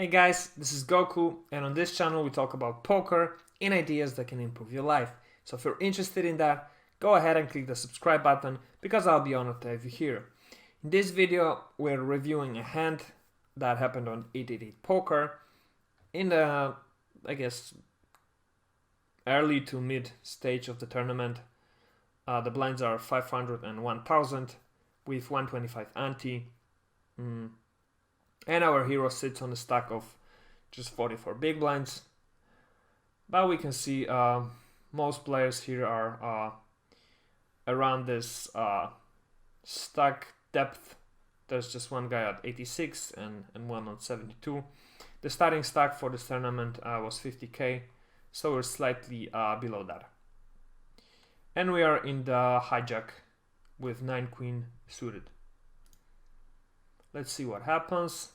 Hey guys, this is Goku, and on this channel we talk about poker and ideas that can improve your life. So if you're interested in that, go ahead and click the subscribe button because I'll be honored to have you here. In this video, we're reviewing a hand that happened on 888 Poker in the, early to mid stage of the tournament. The blinds are 500 and 1000 with 125 ante. And our hero sits on a stack of just 44 big blinds. But we can see most players here are around this stack depth. There's just one guy at 86 and one on 72. The starting stack for this tournament was 50k, so we're slightly below that. And we are in the hijack with 9 queen suited. Let's see what happens.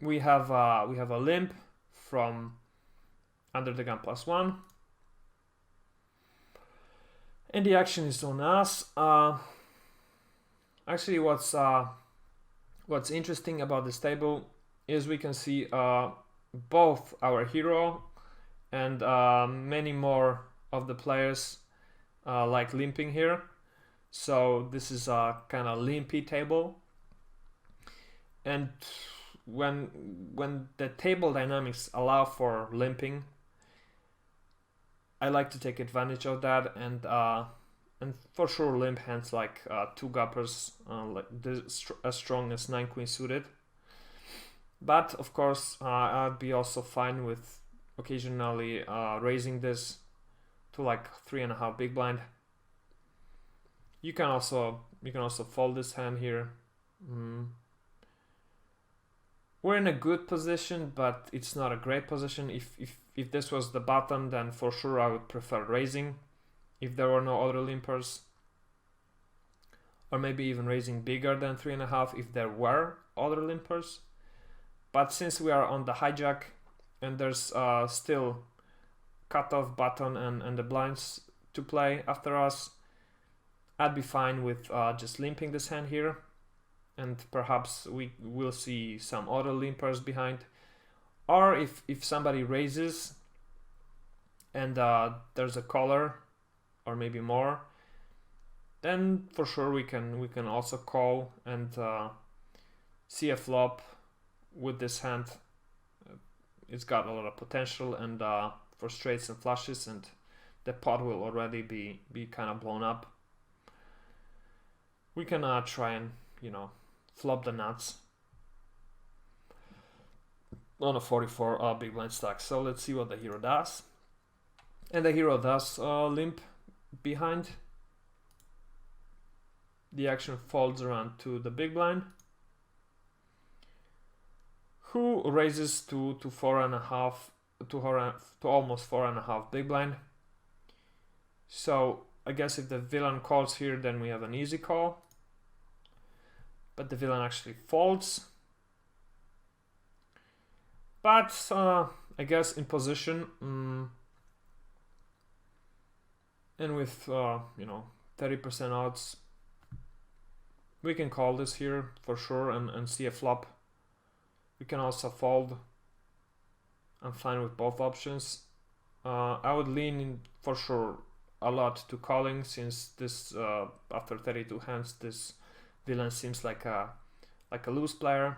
We have a limp from under the gun +1, and the action is on us. Actually, what's interesting about this table is we can see both our hero and many more of the players like limping here. So this is a kind of limpy table, and when the table dynamics allow for limping, I like to take advantage of that, and for sure limp hands like 2 guppers, as strong as 9 queen suited. But of course I'd be also fine with occasionally raising this to like 3.5 big blind. You can also fold this hand here. We're in a good position, but it's not a great position. If this was the bottom, then for sure I would prefer raising if there were no other limpers, or maybe even raising bigger than 3.5 if there were other limpers. But since we are on the hijack and there's still cutoff button and the blinds to play after us, I'd be fine with just limping this hand here, and perhaps we will see some other limpers behind. Or if somebody raises and there's a caller or maybe more, then for sure we can also call and see a flop with this hand. It's got a lot of potential, and for straights and flushes, and the pot will already be kind of blown up. We can try and, flop the nuts on a 44 big blind stack. So let's see what the hero does. And the hero does limp behind. The action folds around to the big blind, who raises to 4.5 to almost 4.5 big blind. So I guess if the villain calls here, then we have an easy call. But the villain actually folds. But I guess in position, and with 30% odds, we can call this here for sure and see a flop. We can also fold. I'm fine with both options. I would lean in for sure a lot to calling, since this after 32 hands this villain seems like a loose player.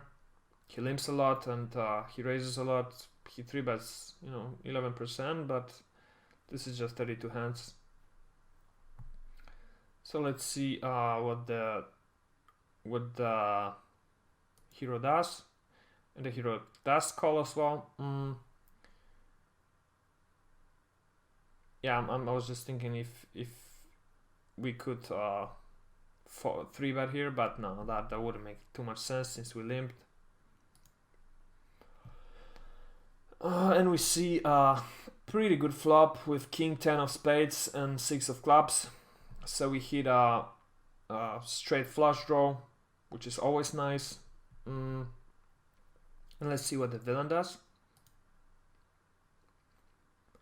He limps a lot and he raises a lot. He 3-bets 11%, but this is just 32 hands. So let's see what the hero does. And the hero does call as well. Yeah, I was just thinking if we could 3-bet here, but no, that wouldn't make too much sense since we limped. And we see a pretty good flop with king 10 of spades and 6 of clubs. So we hit a straight flush draw, which is always nice. And let's see what the villain does.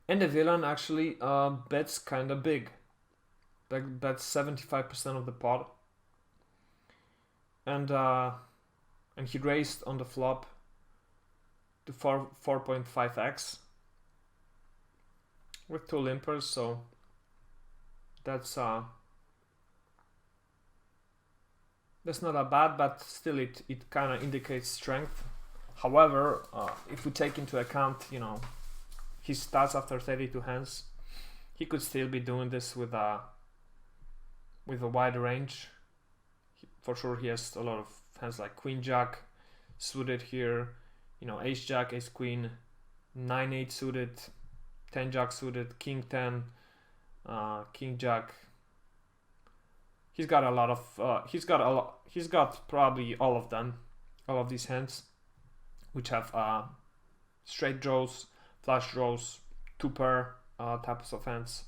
And the villain actually bets kind of big. Like bets 75% of the pot. and he raised on the flop to 4.5x with 2 limpers, so that's not that bad, but still it kind of indicates strength. However, if we take into account, you know, his stats after 32 hands, he could still be doing this with a wide range. For sure, he has a lot of hands like Queen Jack suited here, you know, Ace Jack, Ace Queen, 9-8 suited, 10 Jack suited, King 10, King Jack. He's got a lot of he's got probably all of them, all of these hands, which have straight draws, flush draws, 2-pair types of hands.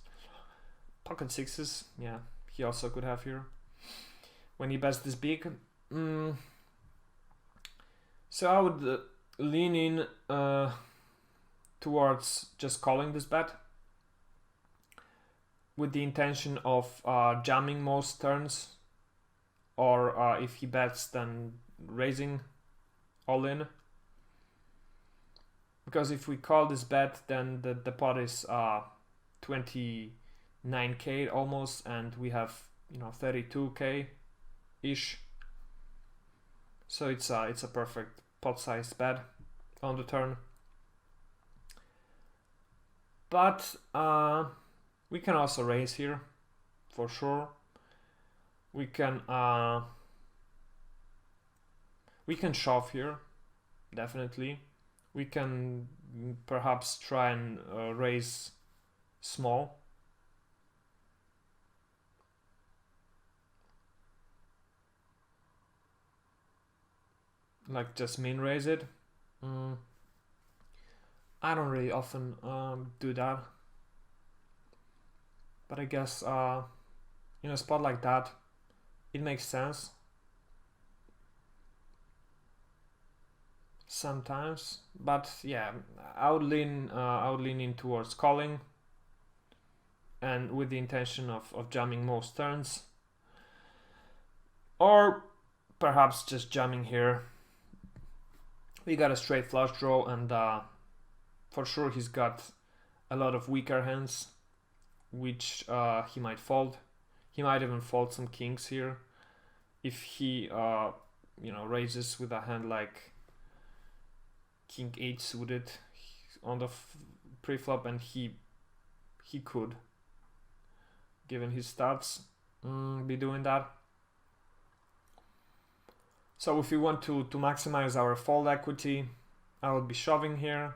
Pocket sixes, yeah, he also could have here when he bets this big. So I would lean in towards just calling this bet with the intention of jamming most turns, or if he bets, then raising all in. Because if we call this bet, then the pot is 29k almost, and we have, you know, 32k ish. So it's a perfect pot size bet on the turn. But we can also raise here, for sure. We can shove here, definitely. We can perhaps try and raise small. Like just min raise it. I don't really often do that, but I guess in a spot like that, it makes sense sometimes. But yeah, I would lean in towards calling, and with the intention of jamming most turns, or perhaps just jamming here. We got a straight flush draw, and for sure he's got a lot of weaker hands, which he might fold. He might even fold some kings here if he raises with a hand like King 8 suited on the pre-flop, and he could, given his stats, be doing that. So if we want to maximize our fold equity, I would be shoving here.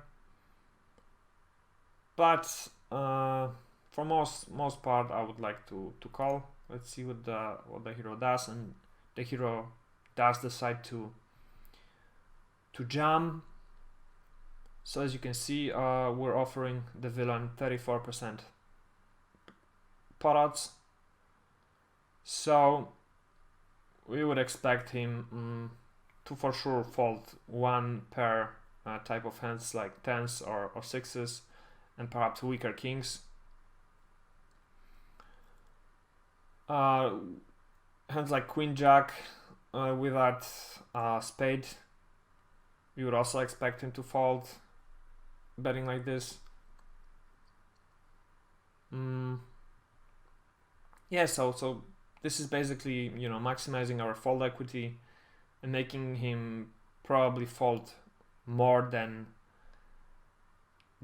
But for most part, I would like to call. Let's see what the hero does, and the hero does decide to jam. So as you can see, we're offering the villain 34% pot odds. So we would expect him to for sure fold 1 pair type of hands like 10s or 6s, and perhaps weaker kings. Hands like Queen Jack with that spade, we would also expect him to fold, betting like this. Yeah, so this is basically, you know, maximizing our fold equity and making him probably fold more than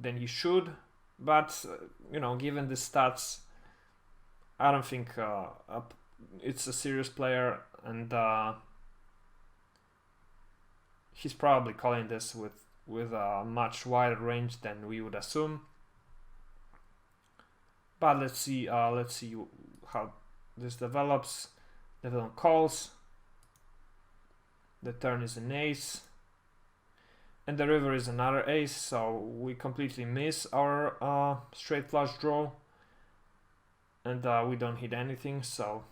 he should. But you know, given the stats, I don't think it's a serious player, and he's probably calling this with a much wider range than we would assume. But let's see how this develops. The villain calls. The turn is an ace, and the river is another ace, so we completely miss our straight flush draw, and we don't hit anything, so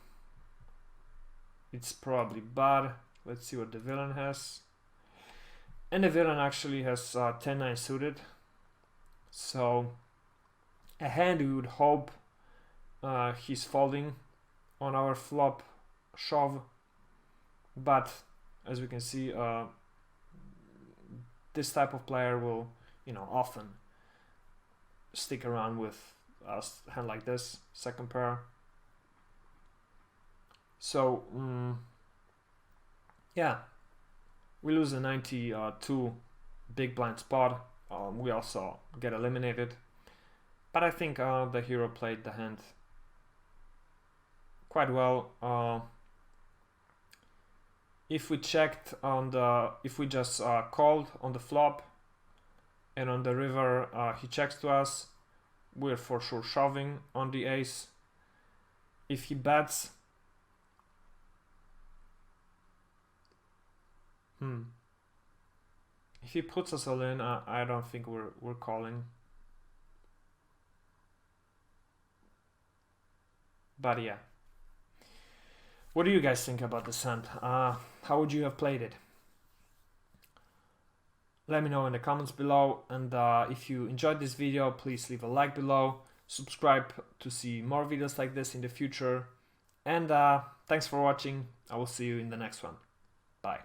it's probably bad. Let's see what the villain has. And the villain actually has 10-9 suited, so a hand we would hope he's folding on our flop shove. but as we can see, this type of player will, often stick around with a hand like this, second pair. So yeah, we lose a 92 big blind spot. We also get eliminated, but I think the hero played the hand quite well. If we checked on if we just called on the flop and on the river he checks to us, we're for sure shoving on the ace. If he bets, if he puts us all in, I don't think we're calling. But yeah, what do you guys think about this hand? How would you have played it? Let me know in the comments below, and if you enjoyed this video, please leave a like below, subscribe to see more videos like this in the future, and thanks for watching. I will see you in the next one. Bye.